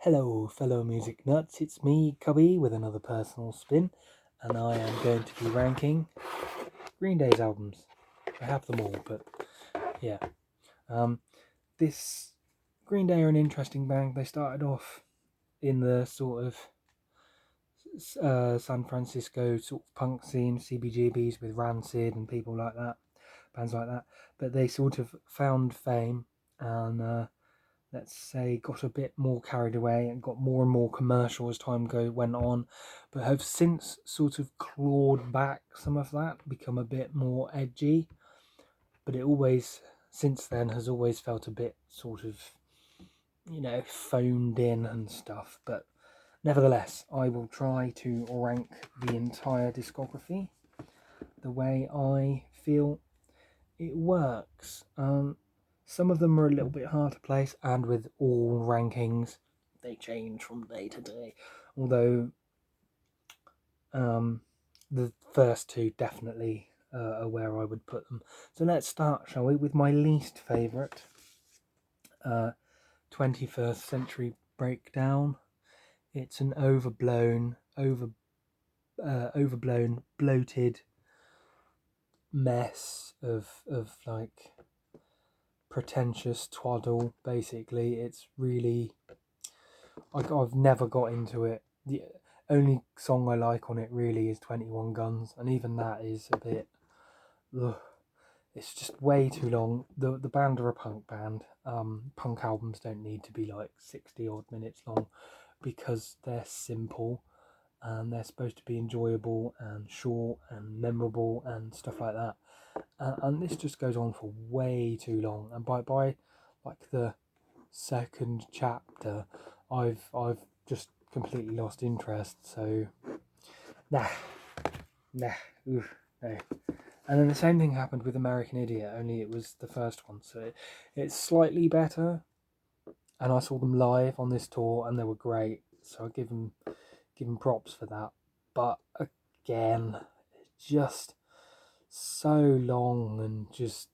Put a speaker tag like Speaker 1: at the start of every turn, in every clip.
Speaker 1: Hello, fellow music nuts. It's me, Cubby, with another personal spin, and I am going to be ranking Green Day's albums. I have them all, but yeah. This Green Day are an interesting band. They started off in the sort of San Francisco sort of punk scene, CBGBs with Rancid and people like that, bands like that. But they sort of found fame and let's say got a bit more carried away and got more and more commercial as time went on, but have since sort of clawed back some of that, become a bit more edgy. But it always, since then, has always felt a bit sort of, phoned in and stuff. But nevertheless, I will try to rank the entire discography the way I feel it works. Some of them are a little bit hard to place, and with all rankings, they change from day to day. Although the first two definitely are where I would put them. So let's start, shall we, with my least favourite, 21st Century Breakdown. It's an overblown, bloated mess of like pretentious twaddle. Basically, it's really I've never got into it. The only song I like on it really is 21 Guns, and even that is a bit ugh, it's just way too long. The band are a punk band. Punk albums don't need to be like 60 odd minutes long because they're simple and they're supposed to be enjoyable and short and memorable and stuff like that. And this just goes on for way too long. And by like the second chapter, I've just completely lost interest. So nah, oof, no. And then the same thing happened with American Idiot, only it was the first one. So it's slightly better. And I saw them live on this tour, and they were great. So I give them props for that. But again, just so long and just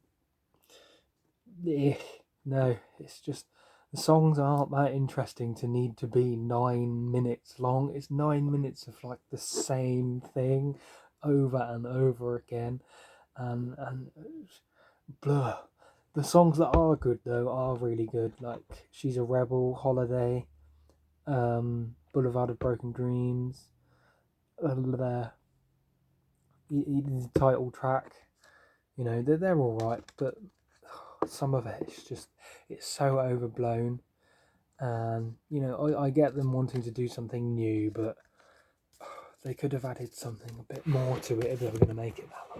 Speaker 1: no, it's just the songs aren't that interesting to need to be 9 minutes long. It's 9 minutes of like the same thing over and over again, and blah. The songs that are good though are really good. Like She's a Rebel, Holiday, Boulevard of Broken Dreams, the title track. They're all right, but some of it's so overblown, and I get them wanting to do something new, but they could have added something a bit more to it if they were going to make it that.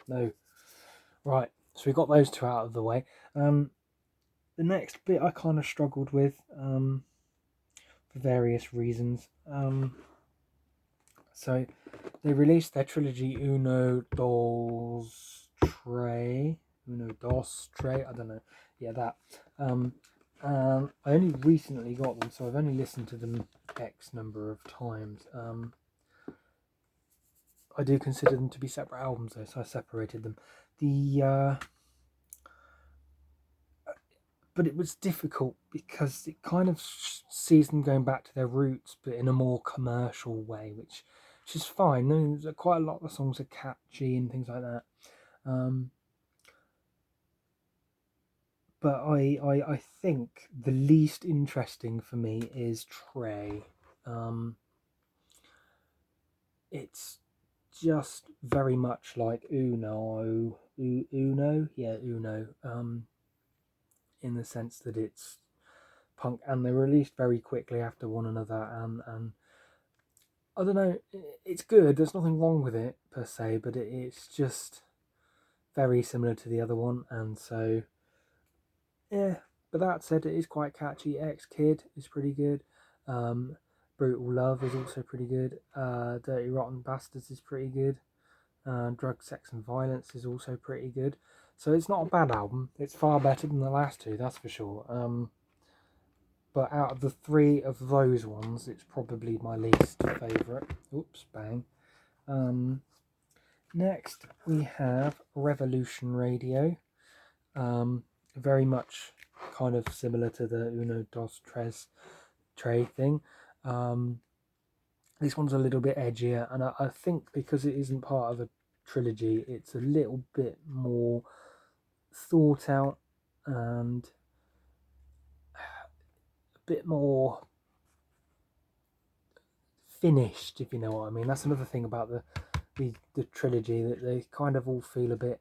Speaker 1: No, right. So we got those two out of the way. The next bit I kind of struggled with for various reasons. So they released their trilogy Uno Dos Tre, I don't know. Yeah, that. I only recently got them, so I've only listened to them X number of times. I do consider them to be separate albums though, so I separated them. But it was difficult because it kind of sees them going back to their roots, but in a more commercial way, which is fine. Quite a lot of the songs are catchy and things like that. But I think the least interesting for me is Trey. It's just very much like Uno. Yeah, Uno. In the sense that it's punk, and they're released very quickly after one another, and I don't know, it's good. There's nothing wrong with it per se, but it's just very similar to the other one, and so yeah. But that said, it is quite catchy. Ex Kid is pretty good. Brutal Love is also pretty good. Dirty Rotten Bastards is pretty good. Drug, Sex and Violence is also pretty good. So it's not a bad album. It's far better than the last two, that's for sure. But out of the three of those ones, it's probably my least favourite. Oops, bang. Next, we have Revolution Radio. Very much kind of similar to the Uno Dos Tres Trey thing. This one's a little bit edgier, and I think because it isn't part of a trilogy, it's a little bit more thought out and a bit more finished, if you know what I mean. That's another thing about the trilogy, that they kind of all feel a bit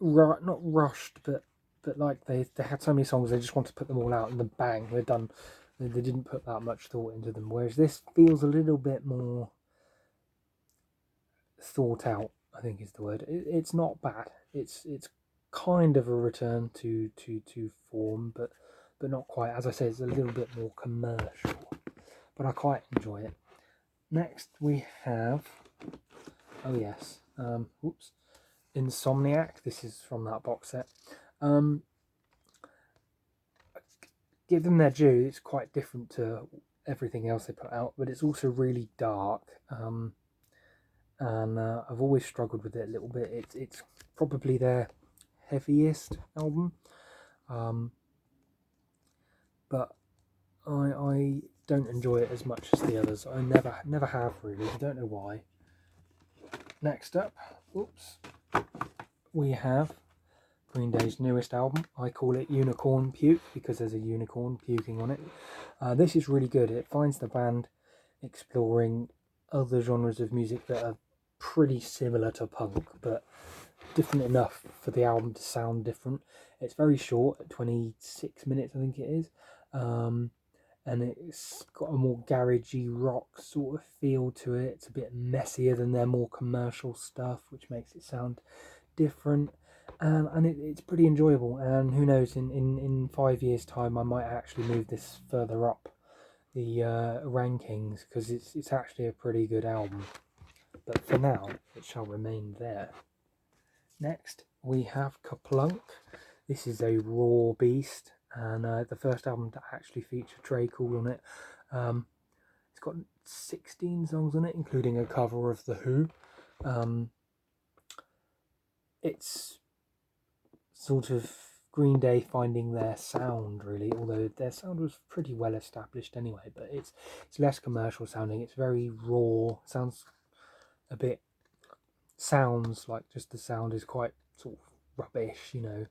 Speaker 1: not rushed, but like they had so many songs, they just want to put them all out and then bang, they're done. They didn't put that much thought into them, whereas this feels a little bit more thought out, I think is the word. It's not bad. It's kind of a return to form, but not quite. As I say, it's a little bit more commercial, but I quite enjoy it. Next we have, oh yes, oops, Insomniac. This is from that box set. Give them their due, it's quite different to everything else they put out, but it's also really dark. And I've always struggled with it a little bit. It's probably their heaviest album, but I don't enjoy it as much as the others. I never have really. I don't know why. Next up, oops, we have Green Day's newest album. I call it Unicorn Puke because there's a unicorn puking on it. This is really good. It finds the band exploring other genres of music that are pretty similar to punk, but different enough for the album to sound different. It's very short, at 26 minutes I think it is, and it's got a more garagey rock sort of feel to it. It's a bit messier than their more commercial stuff, which makes it sound different, and it's pretty enjoyable. And who knows, in 5 years time I might actually move this further up the rankings, because it's actually a pretty good album, but for now it shall remain there. Next we have Kaplunk. This is a raw beast, and the first album to actually feature Trey Cool on it. It's got 16 songs on it, including a cover of The Who. It's sort of Green Day finding their sound, really, although their sound was pretty well established anyway, but it's less commercial sounding. It's very raw, sounds like just the sound is quite sort of rubbish, you know,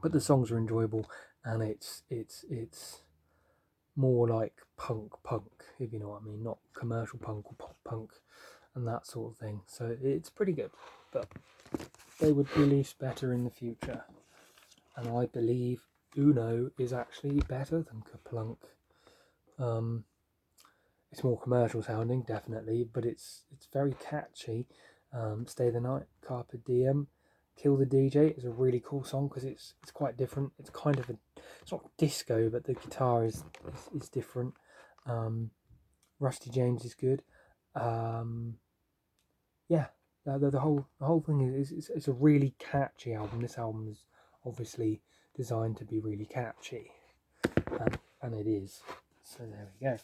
Speaker 1: but the songs are enjoyable, and it's more like punk, if you know what I mean, not commercial punk or pop punk and that sort of thing. So it's pretty good, but they would release better in the future, and I believe Uno is actually better than Kaplunk. It's more commercial sounding, definitely, but it's very catchy. Stay the Night, Carpe Diem, Kill the DJ is a really cool song because it's quite different. It's kind of it's not disco, but the guitar is different. Rusty James is good. Yeah, the whole thing is it's a really catchy album. This album is obviously designed to be really catchy, and it is. So there we go.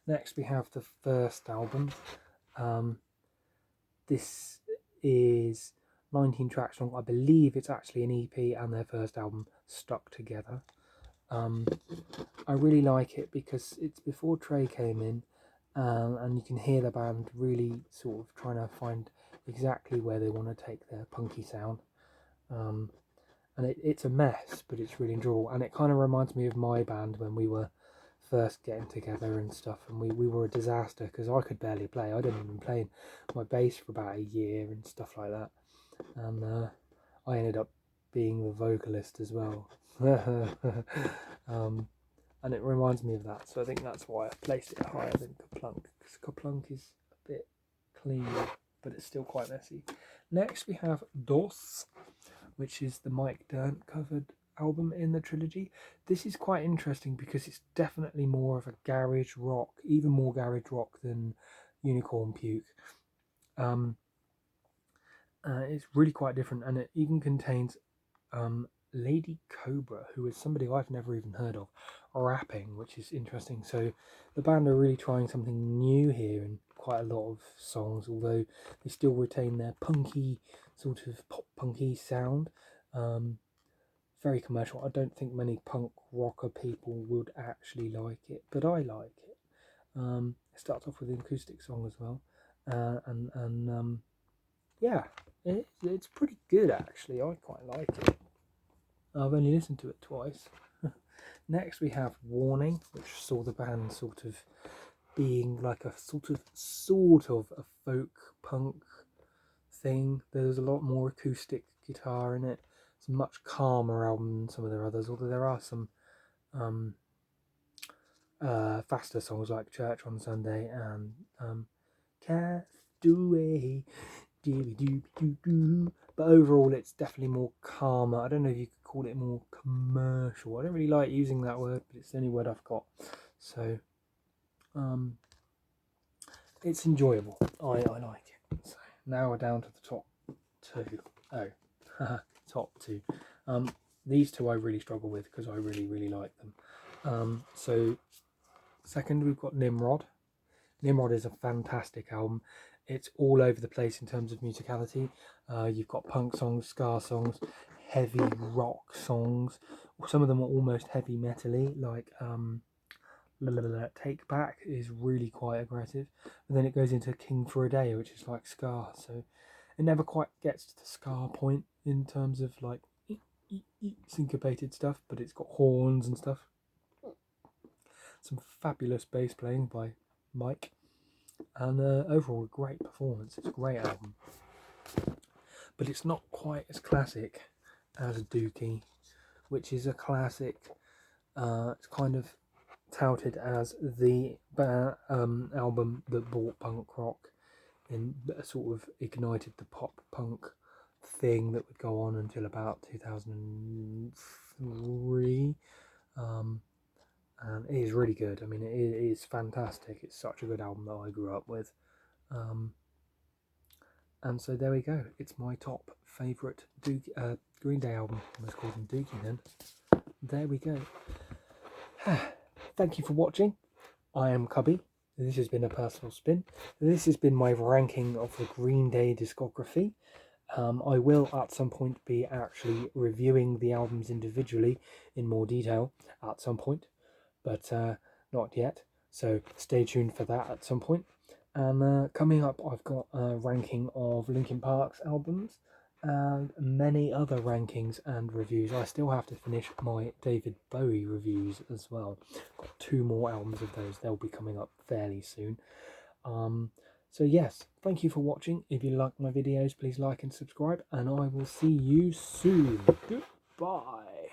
Speaker 1: Next we have the first album. This is 19 tracks long. I believe it's actually an EP and their first album stuck together. I really like it because it's before Trey came in, and you can hear the band really sort of trying to find exactly where they want to take their punky sound. And it's a mess, but it's really enjoyable, and it kind of reminds me of my band when we were first getting together and stuff, and we were a disaster because I could barely play. I'd only been playing my bass for about a year and stuff like that, and I ended up being the vocalist as well. And it reminds me of that, so I think that's why I placed it higher than Kaplunk, because Kaplunk is a bit clean, but it's still quite messy. Next we have Dos, which is the Mike Dirnt covered album in the trilogy. This is quite interesting because it's definitely more of a garage rock, even more garage rock than Unicorn Puke. It's really quite different, and it even contains Lady Cobra, who is somebody I've never even heard of, rapping, which is interesting. So the band are really trying something new here in quite a lot of songs, although they still retain their punky, sort of pop punky sound. very commercial. I don't think many punk rocker people would actually like it, but I like it. It starts off with an acoustic song as well, and yeah, it's pretty good actually. I quite like it. I've only listened to it twice. Next we have Warning, which saw the band sort of being like a sort of a folk punk thing. There's a lot more acoustic guitar in it. It's a much calmer album than some of their others, although there are some faster songs like Church on Sunday and Castaway. But overall, it's definitely more calmer. I don't know if you could call it more commercial. I don't really like using that word, but it's the only word I've got. So, it's enjoyable. I like it. So now we're down to the top two. Oh, top two. These two I really struggle with because I really like them. So second we've got Nimrod. Nimrod is a fantastic album. It's all over the place in terms of musicality. You've got punk songs, ska songs, heavy rock songs. Some of them are almost heavy metal-y, like Take Back is really quite aggressive. And then it goes into King for a Day, which is like ska. So it never quite gets to the ska point in terms of like syncopated stuff, but it's got horns and stuff. Some fabulous bass playing by Mike. And overall, a great performance. It's a great album. But it's not quite as classic as Dookie, which is a classic. It's kind of touted as the album that brought punk rock and sort of ignited the pop punk thing that would go on until about 2003. And it is really good. I mean, it is fantastic. It's such a good album that I grew up with. And so there we go. It's my top favourite Green Day album. I almost called him Dookie then. There we go. Thank you for watching. I am Cubby. This has been a personal spin. This has been my ranking of the Green Day discography. I will at some point be actually reviewing the albums individually in more detail at some point, but not yet. So stay tuned for that at some point. And coming up, I've got a ranking of Linkin Park's albums and many other rankings and reviews. I still have to finish my David Bowie reviews as well. Got 2 more albums of those. They'll be coming up fairly soon. So yes, thank you for watching. If you like my videos, please like and subscribe, and I will see you soon. Goodbye.